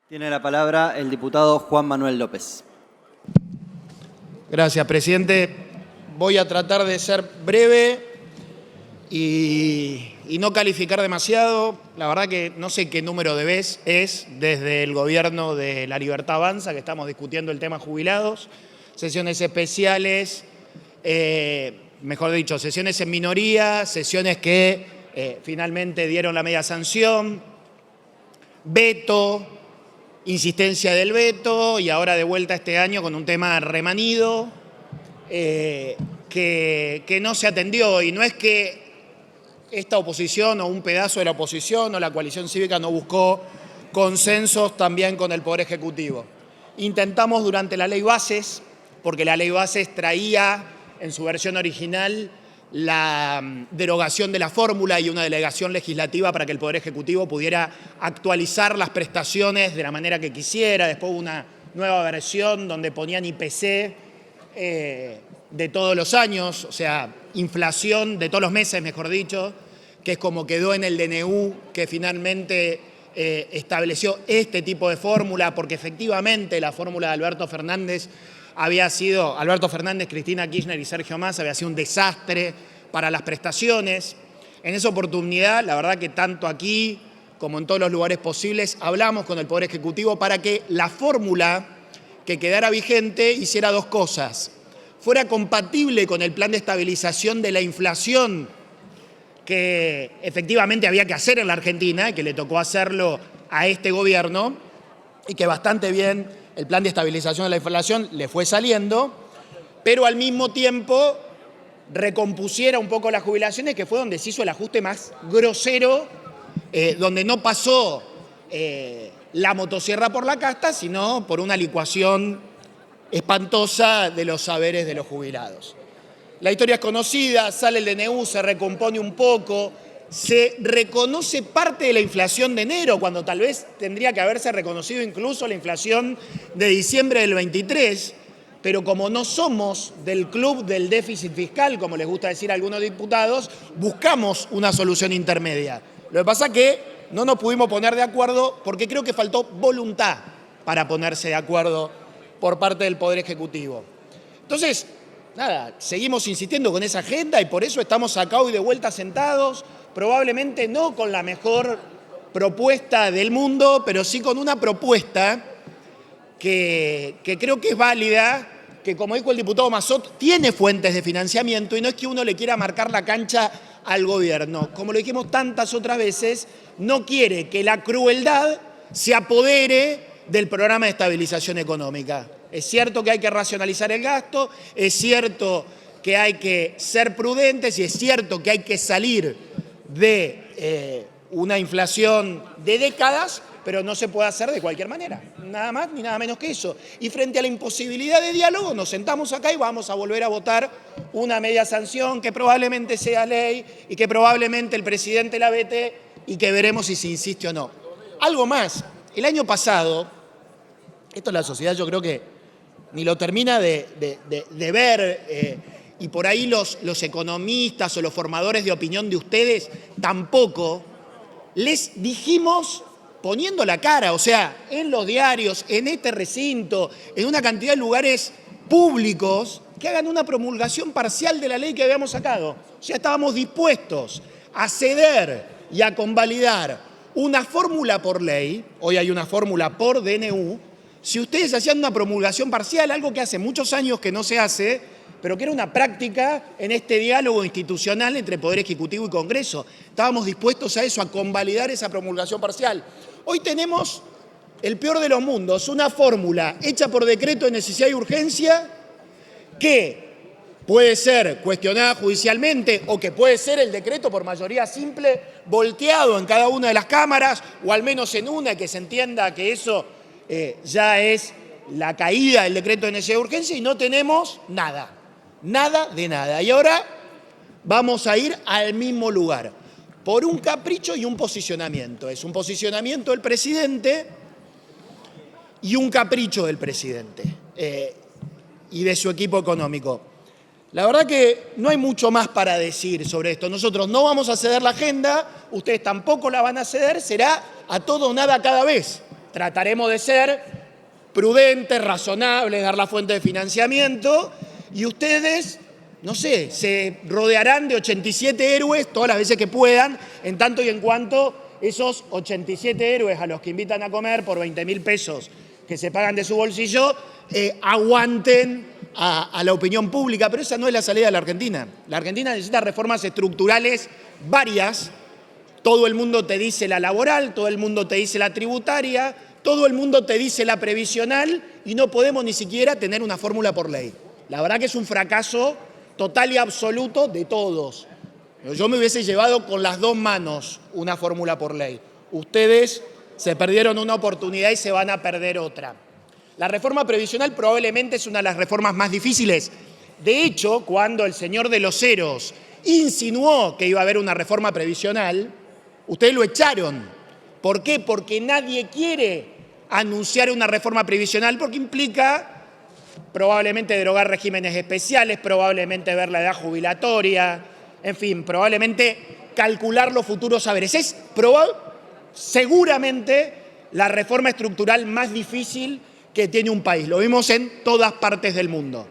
Tiene la palabra el diputado Juan Manuel López. Gracias, presidente. Voy a tratar de ser breve y no calificar demasiado. La verdad que no sé qué número de vez es desde el gobierno de La Libertad Avanza que estamos discutiendo el tema jubilados, sesiones especiales, mejor dicho, sesiones en minoría, sesiones que finalmente dieron la media sanción, veto, insistencia del veto y ahora de vuelta este año con un tema remanido que no se atendió. Y no es que esta oposición o un pedazo de la oposición o la coalición cívica no buscó consensos también con el Poder Ejecutivo. Intentamos durante la Ley Bases, porque la Ley Bases traía en su versión original la derogación de la fórmula y una delegación legislativa para que el Poder Ejecutivo pudiera actualizar las prestaciones de la manera que quisiera. Después hubo una nueva versión donde ponían IPC de todos los años, o sea, inflación de todos los meses, mejor dicho, que es como quedó en el DNU, que finalmente estableció este tipo de fórmula, porque efectivamente la fórmula de Alberto Fernández, Cristina Kirchner y Sergio Massa había sido un desastre para las prestaciones. En esa oportunidad, la verdad que tanto aquí como en todos los lugares posibles, hablamos con el Poder Ejecutivo para que la fórmula que quedara vigente hiciera dos cosas: fuera compatible con el plan de estabilización de la inflación que efectivamente había que hacer en la Argentina, y que le tocó hacerlo a este gobierno, y que bastante bien el plan de estabilización de la inflación le fue saliendo, pero al mismo tiempo recompusiera un poco las jubilaciones, que fue donde se hizo el ajuste más grosero, donde no pasó la motosierra por la casta, sino por una licuación espantosa de los saberes de los jubilados. La historia es conocida, sale el DNU, se recompone un poco, se reconoce parte de la inflación de enero, cuando tal vez tendría que haberse reconocido incluso la inflación de diciembre del 23, pero como no somos del club del déficit fiscal, como les gusta decir a algunos diputados, buscamos una solución intermedia. Lo que pasa es que no nos pudimos poner de acuerdo porque creo que faltó voluntad para ponerse de acuerdo por parte del Poder Ejecutivo. Entonces, nada, seguimos insistiendo con esa agenda y por eso estamos acá hoy de vuelta sentados, probablemente no con la mejor propuesta del mundo, pero sí con una propuesta que creo que es válida, que como dijo el diputado Mazzot, tiene fuentes de financiamiento y no es que uno le quiera marcar la cancha al gobierno. Como lo dijimos tantas otras veces, no quiere que la crueldad se apodere del programa de estabilización económica. Es cierto que hay que racionalizar el gasto, es cierto que hay que ser prudentes y es cierto que hay que salir de una inflación de décadas, pero no se puede hacer de cualquier manera, nada más ni nada menos que eso. Y frente a la imposibilidad de diálogo, nos sentamos acá y vamos a volver a votar una media sanción que probablemente sea ley y que probablemente el presidente la vete y que veremos si se insiste o no. Algo más, el año pasado, esto la sociedad yo creo que ni lo termina de ver, y por ahí los economistas o los formadores de opinión de ustedes tampoco, les dijimos poniendo la cara, o sea, en los diarios, en este recinto, en una cantidad de lugares públicos, que hagan una promulgación parcial de la ley que habíamos sacado. O sea, estábamos dispuestos a ceder y a convalidar una fórmula por ley, hoy hay una fórmula por DNU, si ustedes hacían una promulgación parcial, algo que hace muchos años que no se hace, pero que era una práctica en este diálogo institucional entre Poder Ejecutivo y Congreso. Estábamos dispuestos a eso, a convalidar esa promulgación parcial. Hoy tenemos el peor de los mundos, una fórmula hecha por decreto de necesidad y urgencia que puede ser cuestionada judicialmente o que puede ser el decreto por mayoría simple volteado en cada una de las cámaras o al menos en una, que se entienda que eso ya es la caída del decreto de necesidad y urgencia y no tenemos nada. Nada de nada. Y ahora vamos a ir al mismo lugar, por un capricho y un posicionamiento. Es un posicionamiento del presidente y un capricho del presidente y de su equipo económico. La verdad que no hay mucho más para decir sobre esto. Nosotros no vamos a ceder la agenda, ustedes tampoco la van a ceder, será a todo o nada cada vez. trataremos de ser prudentes, razonables, dar la fuente de financiamiento y ustedes, no sé, se rodearán de 87 héroes todas las veces que puedan, en tanto y en cuanto esos 87 héroes a los que invitan a comer por 20.000 pesos que se pagan de su bolsillo, aguanten a la opinión pública. Pero esa no es la salida de la Argentina. La Argentina necesita reformas estructurales varias. Todo el mundo te dice la laboral, todo el mundo te dice la tributaria, todo el mundo te dice la previsional y no podemos ni siquiera tener una fórmula por ley. La verdad que es un fracaso total y absoluto de todos. Yo me hubiese llevado con las dos manos una fórmula por ley. Ustedes se perdieron una oportunidad y se van a perder otra. La reforma previsional probablemente es una de las reformas más difíciles. De hecho, cuando el señor de los ceros insinuó que iba a haber una reforma previsional, ustedes lo echaron. ¿Por qué? Porque nadie quiere anunciar una reforma previsional porque implica probablemente derogar regímenes especiales, probablemente ver la edad jubilatoria, en fin, probablemente calcular los futuros saberes. Seguramente la reforma estructural más difícil que tiene un país. Lo vimos en todas partes del mundo.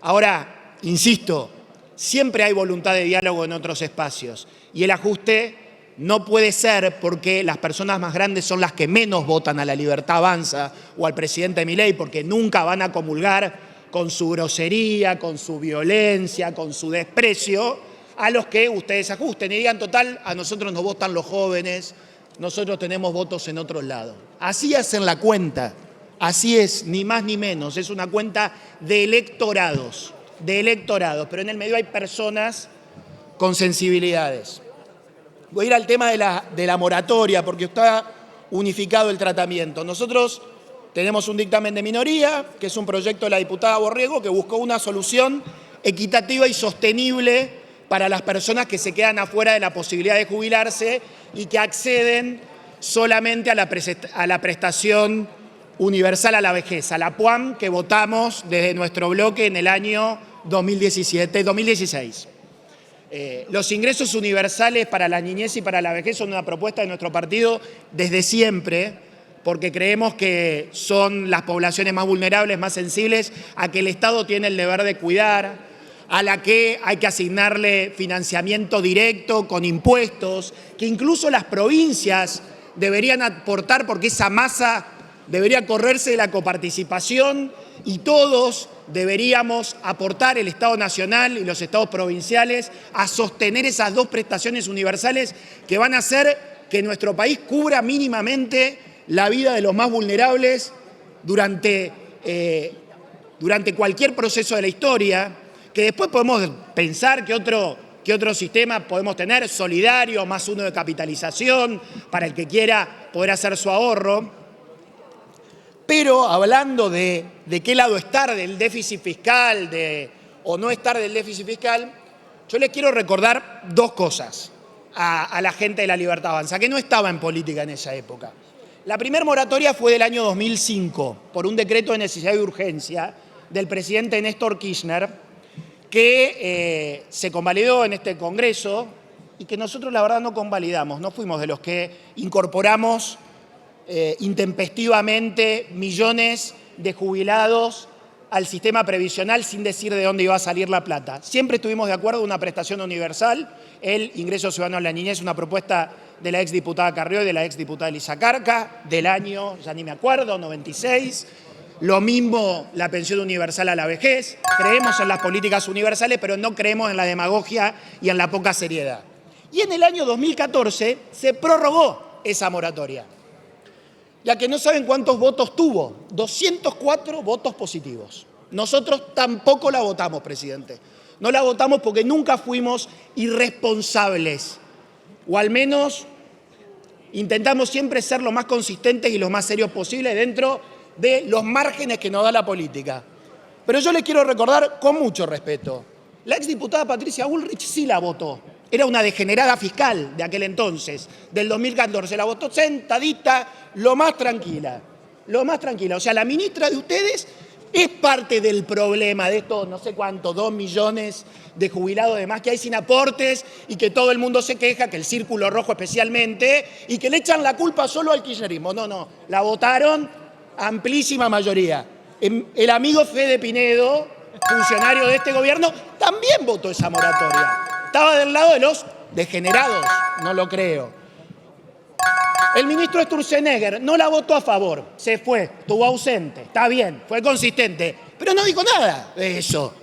Ahora, insisto, siempre hay voluntad de diálogo en otros espacios y el ajuste no puede ser porque las personas más grandes son las que menos votan a La Libertad Avanza o al presidente Milei, porque nunca van a comulgar con su grosería, con su violencia, con su desprecio, a los que ustedes ajusten y digan, total, a nosotros nos votan los jóvenes, nosotros tenemos votos en otros lados. Así hacen la cuenta, así es, ni más ni menos, es una cuenta de electorados, pero en el medio hay personas con sensibilidades. Voy a ir al tema de la moratoria, porque está unificado el tratamiento. Nosotros tenemos un dictamen de minoría, que es un proyecto de la diputada Borrego, que buscó una solución equitativa y sostenible para las personas que se quedan afuera de la posibilidad de jubilarse y que acceden solamente a la prestación universal a la vejez, a la PUAM, que votamos desde nuestro bloque en el año 2016. Los ingresos universales para la niñez y para la vejez son una propuesta de nuestro partido desde siempre, porque creemos que son las poblaciones más vulnerables, más sensibles, a que el Estado tiene el deber de cuidar, a la que hay que asignarle financiamiento directo con impuestos, que incluso las provincias deberían aportar porque esa masa debería correrse de la coparticipación y todos deberíamos aportar, el Estado nacional y los estados provinciales, a sostener esas dos prestaciones universales que van a hacer que nuestro país cubra mínimamente la vida de los más vulnerables durante cualquier proceso de la historia, que después podemos pensar que otro sistema podemos tener, solidario, más uno de capitalización, para el que quiera poder hacer su ahorro. Pero hablando de qué lado estar del déficit fiscal o no estar del déficit fiscal, yo les quiero recordar dos cosas a la gente de La Libertad Avanza, que no estaba en política en esa época. La primera moratoria fue del año 2005, por un decreto de necesidad y urgencia del presidente Néstor Kirchner, que se convalidó en este Congreso y que nosotros la verdad no convalidamos, no fuimos de los que incorporamos intempestivamente millones de jubilados al sistema previsional sin decir de dónde iba a salir la plata. Siempre estuvimos de acuerdo en una prestación universal, el ingreso ciudadano a la niñez, una propuesta de la exdiputada Carrió y de la exdiputada Elisa Carca, del año, ya ni me acuerdo, 96. Lo mismo la pensión universal a la vejez. Creemos en las políticas universales, pero no creemos en la demagogia y en la poca seriedad. Y en el año 2014 se prorrogó esa moratoria. Ya que no saben cuántos votos tuvo, 204 votos positivos. Nosotros tampoco la votamos, presidente. No la votamos porque nunca fuimos irresponsables, o al menos intentamos siempre ser lo más consistentes y lo más serios posible dentro de los márgenes que nos da la política. Pero yo les quiero recordar con mucho respeto, la exdiputada Patricia Bullrich sí la votó. Era una degenerada fiscal de aquel entonces, del 2014. La votó sentadita, lo más tranquila. O sea, la ministra de ustedes Es parte del problema de estos, no sé cuánto, 2 millones de jubilados de más que hay sin aportes y que todo el mundo se queja, que el Círculo Rojo especialmente, y que le echan la culpa solo al kirchnerismo. No, la votaron amplísima mayoría. El amigo Fede Pinedo, funcionario de este gobierno, también votó esa moratoria. Estaba del lado de los degenerados, no lo creo. El ministro Sturzenegger no la votó a favor, se fue, estuvo ausente, está bien, fue consistente, pero no dijo nada de eso.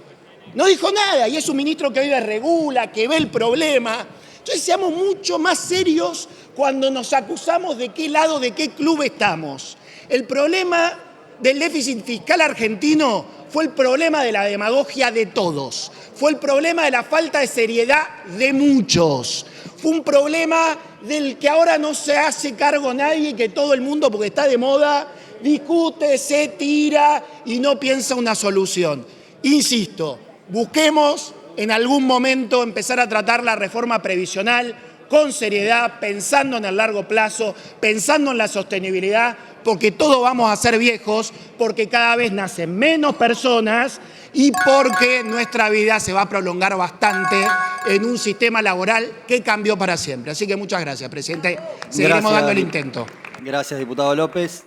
No dijo nada y es un ministro que hoy desregula, que ve el problema. Entonces seamos mucho más serios cuando nos acusamos de qué lado, de qué club estamos. El problema del déficit fiscal argentino fue el problema de la demagogia de todos, fue el problema de la falta de seriedad de muchos. Fue un problema del que ahora no se hace cargo nadie y que todo el mundo, porque está de moda, discute, se tira y no piensa una solución. Insisto, busquemos en algún momento empezar a tratar la reforma previsional con seriedad, pensando en el largo plazo, pensando en la sostenibilidad, porque todos vamos a ser viejos, porque cada vez nacen menos personas y porque nuestra vida se va a prolongar bastante en un sistema laboral que cambió para siempre. Así que muchas gracias, presidente. Seguiremos dando el intento. Gracias, diputado López.